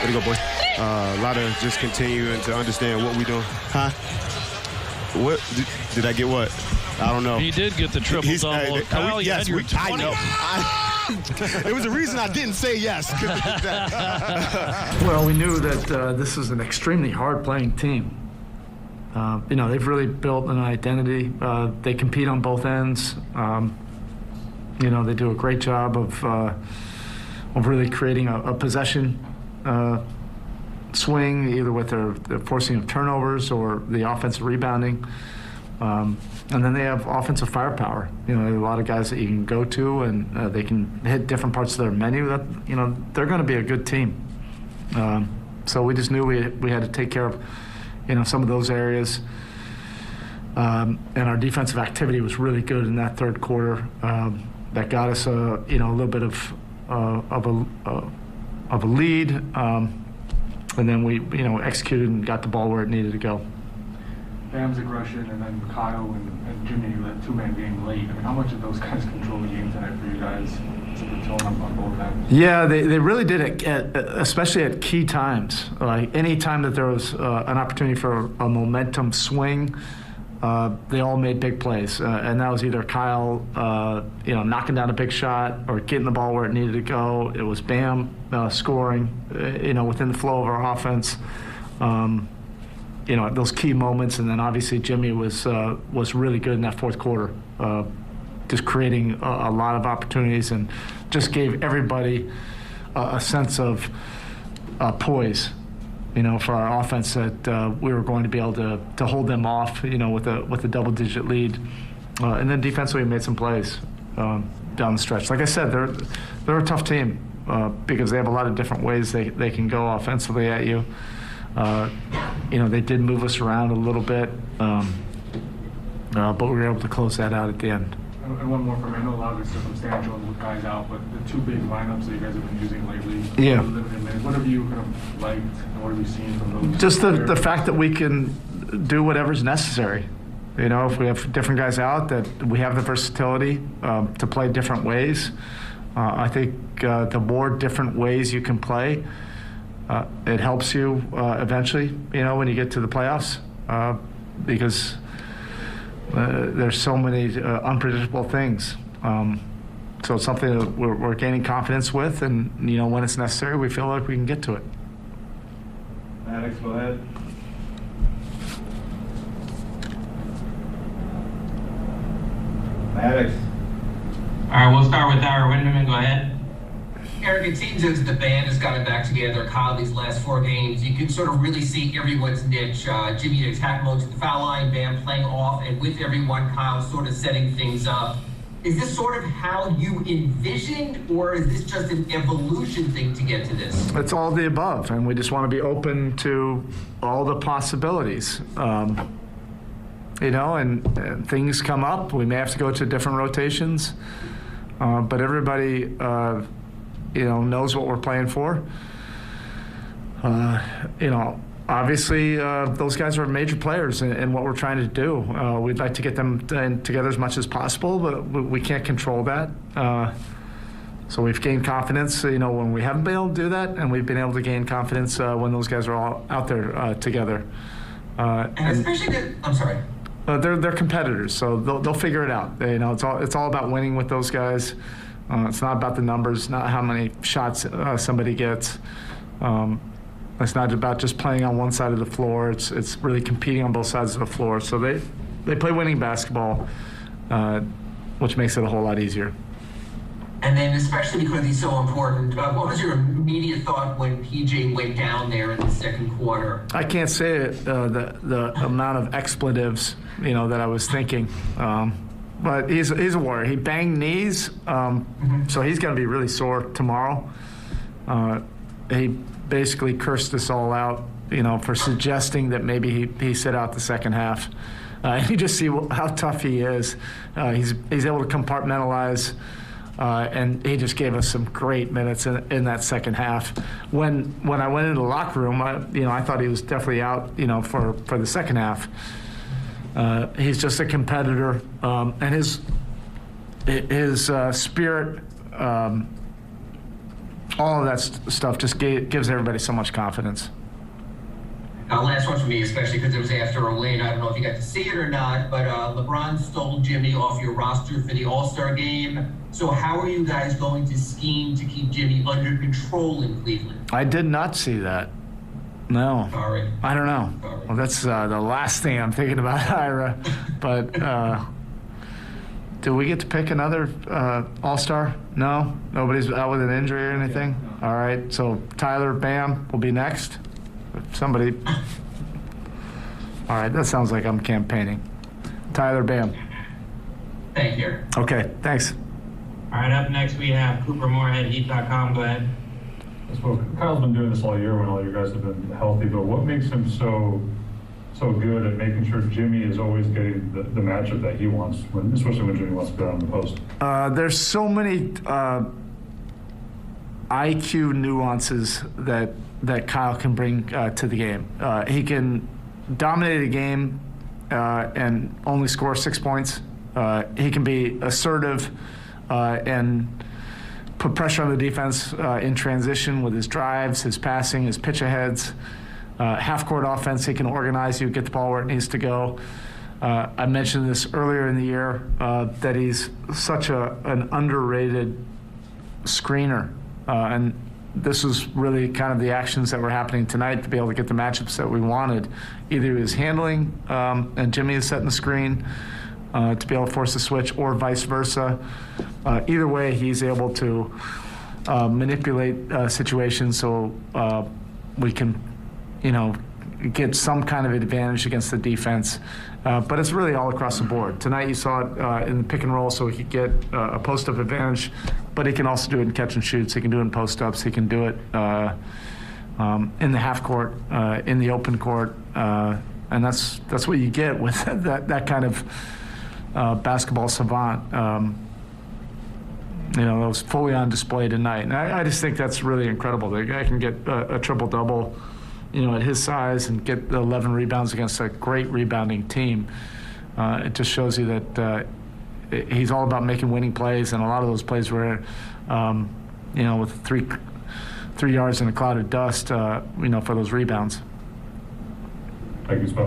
Way to go, boy. A lot of just continuing to understand what we're doing. Huh? What? Did I get what? I don't know. He did get the triple-double. Kyle, yes, I know. It was the reason I didn't say yes. Well, we knew that this is an extremely hard-playing team. They've really built an identity. They compete on both ends. They do a great job of really creating a possession swing, either with their forcing of turnovers or the offensive rebounding. And then they have offensive firepower. There are a lot of guys that you can go to, and they can hit different parts of their menu. They're going to be a good team. So we just knew we had to take care of, some of those areas. And our defensive activity was really good in that third quarter. That got us, a little bit of a lead. And then we, executed and got the ball where it needed to go. Bam's aggression, and then Kyle and Jimmy, that two-man game late. How much did those guys control the game tonight for you guys? Set the tone on both ends. Yeah, they really did it, especially at key times. Like any time that there was an opportunity for a momentum swing, they all made big plays, and that was either Kyle, knocking down a big shot or getting the ball where it needed to go. It was Bam scoring, within the flow of our offense. Those key moments, and then obviously Jimmy was really good in that fourth quarter, just creating a lot of opportunities and just gave everybody a sense of poise, for our offense that we were going to be able to hold them off, with a double-digit lead, and then defensively we made some plays down the stretch. Like I said, they're a tough team because they have a lot of different ways they can go offensively at you. They did move us around a little bit, but we were able to close that out at the end. And one more from me. I know a lot of it's circumstantial with guys out, but the two big lineups that you guys have been using lately, yeah. What have you kind of liked, and what have you seen from those? Just the fact that we can do whatever's necessary. If we have different guys out, that we have the versatility to play different ways. I think the more different ways you can play, it helps you eventually, when you get to the playoffs, because there's so many unpredictable things. So it's something that we're gaining confidence with, and when it's necessary, we feel like we can get to it. Alex, go ahead. Alex. All right, we'll start with our Winderman. Go ahead. Eric, it seems as the band has gotten back together, Kyle, these last 4 games, you can sort of really see everyone's niche. Jimmy in attack mode to the foul line, Bam playing off, and with everyone, Kyle sort of setting things up. Is this sort of how you envisioned, or is this just an evolution thing to get to this? It's all the above, and we just want to be open to all the possibilities. And things come up. We may have to go to different rotations, but everybody knows what we're playing for. Obviously, those guys are major players in what we're trying to do. We'd like to get them together as much as possible, but we can't control that. So we've gained confidence, when we haven't been able to do that, and we've been able to gain confidence when those guys are all out there together. And especially, I'm sorry. They're competitors, so they'll figure it out. It's all about winning with those guys. It's not about the numbers, not how many shots somebody gets. It's not about just playing on one side of the floor. It's really competing on both sides of the floor. So they play winning basketball, which makes it a whole lot easier. And then especially because he's so important, what was your immediate thought when PJ went down there in the second quarter? I can't say it, the amount of expletives, that I was thinking. But he's a warrior. He banged knees, so he's going to be really sore tomorrow. He basically cursed us all out, for suggesting that maybe he sit out the second half. You just see how tough he is. He's able to compartmentalize, and he just gave us some great minutes in that second half. When I went into the locker room, I thought he was definitely out, for the second half. He's just a competitor, and his spirit All of that stuff just gives everybody so much confidence. Last one for me, especially because it was after a win. I don't know if you got to see it or not, but LeBron stole Jimmy off your roster for the All-Star game. So how are you guys going to scheme to keep Jimmy under control in Cleveland? I did not see that. No. Sorry. I don't know. Sorry. Well, that's the last thing I'm thinking about, Ira. But do we get to pick another All-Star? No? Nobody's out with an injury or anything? No. All right. So Tyler, Bam will be next. Somebody. All right. That sounds like I'm campaigning. Tyler, Bam. Thank you. Okay. Thanks. All right, up next we have Cooper Moorhead, Heat.com. Go ahead. Well, Kyle's been doing this all year when all you guys have been healthy, but what makes him so good at making sure Jimmy is always getting the matchup that he wants, especially when Jimmy wants to go on the post? There's so many IQ nuances that Kyle can bring to the game. He can dominate a game and only score 6 points. He can be assertive and put pressure on the defense in transition with his drives, his passing, his pitch aheads. Half-court offense, he can organize you, get the ball where it needs to go. I mentioned this earlier in the year that he's such an underrated screener. And this was really kind of the actions that were happening tonight to be able to get the matchups that we wanted. Either he was handling and Jimmy is setting the screen to be able to force a switch, or vice versa. Either way, he's able to manipulate situations so we can, get some kind of advantage against the defense. But it's really all across the board. Tonight you saw it in the pick and roll, so he could get a post-up advantage, but he can also do it in catch and shoots. He can do it in post-ups. He can do it in the half court, in the open court, and that's what you get with that kind of basketball savant. That was fully on display tonight, and I just think that's really incredible. The guy can get a triple-double, at his size, and get 11 rebounds against a great rebounding team. It just shows you that he's all about making winning plays, and a lot of those plays were, with 3 yards in a cloud of dust, for those rebounds. Thank you, Spo.